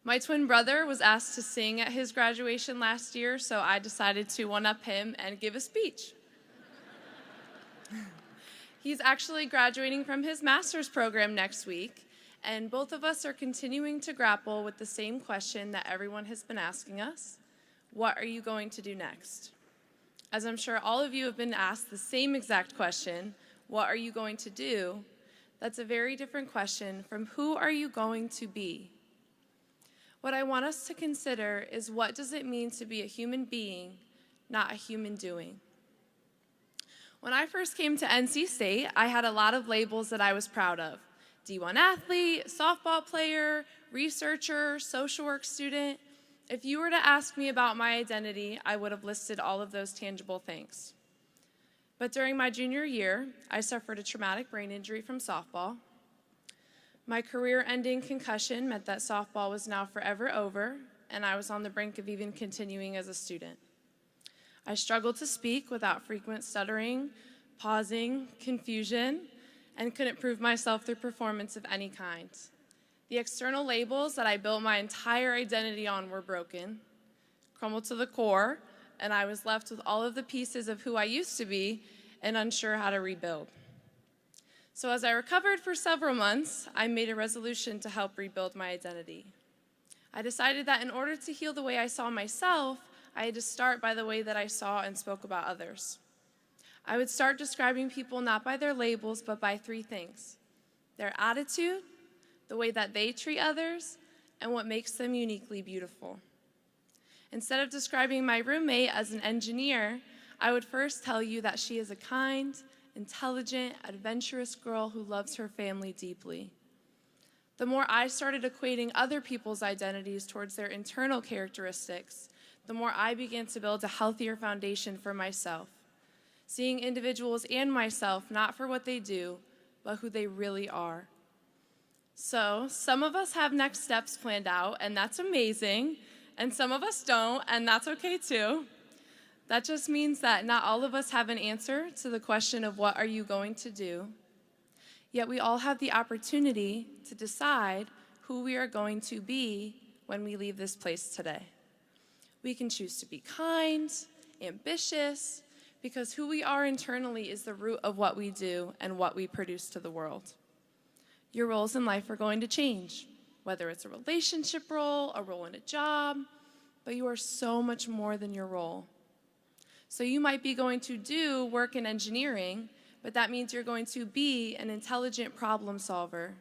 My twin brother was asked to sing at his graduation last year, so I decided to one-up him and give a speech. He's actually graduating from his master's program next week, and both of us are continuing to grapple with the same question that everyone has been asking us: what are you going to do next? As I'm sure all of you have been asked the same exact question, what are you going to do? That's a very different question from who are you going to be? What I want us to consider is, what does it mean to be a human being, not a human doing? When I first came to NC State, I had a lot of labels that I was proud of: D1 athlete, softball player, researcher, social work student. If you were to ask me about my identity, I would have listed all of those tangible things. But during my junior year, I suffered a traumatic brain injury from softball. My career-ending concussion meant that softball was now forever over, and I was on the brink of even continuing as a student. I struggled to speak without frequent stuttering, pausing, confusion, and couldn't prove myself through performance of any kind. The external labels that I built my entire identity on were broken, crumbled to the core, and I was left with all of the pieces of who I used to be and unsure how to rebuild. So as I recovered for several months, I made a resolution to help rebuild my identity. I decided that in order to heal the way I saw myself, I had to start by the way that I saw and spoke about others. I would start describing people not by their labels, but by three things: their attitude, the way that they treat others, and what makes them uniquely beautiful. Instead of describing my roommate as an engineer, I would first tell you that she is a kind, intelligent, adventurous girl who loves her family deeply. The more I started equating other people's identities towards their internal characteristics, the more I began to build a healthier foundation for myself, seeing individuals and myself not for what they do, but who they really are. So, some of us have next steps planned out, and that's amazing, and some of us don't, and that's okay too. That just means that not all of us have an answer to the question of what are you going to do, yet we all have the opportunity to decide who we are going to be when we leave this place today. We can choose to be kind, ambitious, because who we are internally is the root of what we do and what we produce to the world. Your roles in life are going to change, whether it's a relationship role, a role in a job, but you are so much more than your role. So you might be going to do work in engineering, but that means you're going to be an intelligent problem solver.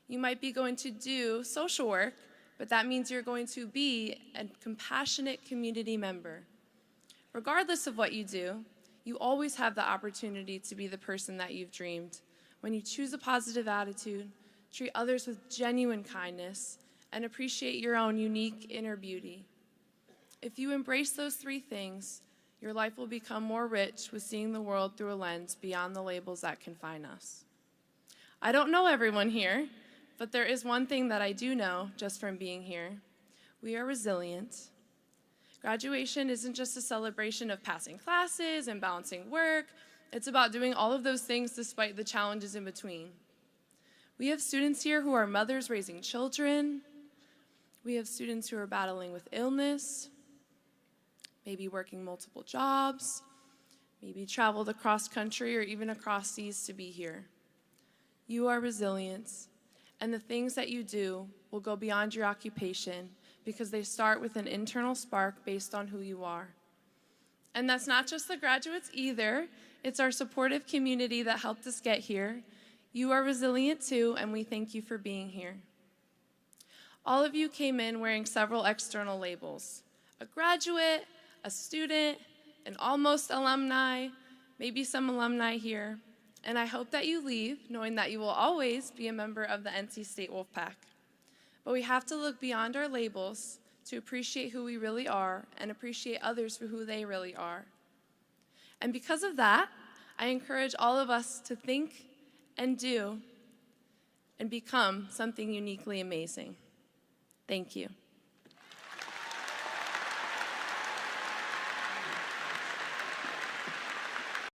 You might be going to do social work, but that means you're going to be a compassionate community member. Regardless of what you do, you always have the opportunity to be the person that you've dreamed when you choose a positive attitude, treat others with genuine kindness, and appreciate your own unique inner beauty. If you embrace those three things, your life will become more rich with seeing the world through a lens beyond the labels that confine us. I don't know everyone here, but there is one thing that I do know just from being here. We are resilient. Graduation isn't just a celebration of passing classes and balancing work. It's about doing all of those things despite the challenges in between. We have students here who are mothers raising children. We have students who are battling with illness, maybe working multiple jobs, maybe traveled across country or even across seas to be here. You are resilient, and the things that you do will go beyond your occupation because they start with an internal spark based on who you are. And that's not just the graduates either. It's our supportive community that helped us get here. You are resilient too, and we thank you for being here. All of you came in wearing several external labels: a graduate, a student, an almost alumni, maybe some alumni here. And I hope that you leave knowing that you will always be a member of the NC State Wolfpack. But we have to look beyond our labels to appreciate who we really are and appreciate others for who they really are. And because of that, I encourage all of us to think and do and become something uniquely amazing. Thank you.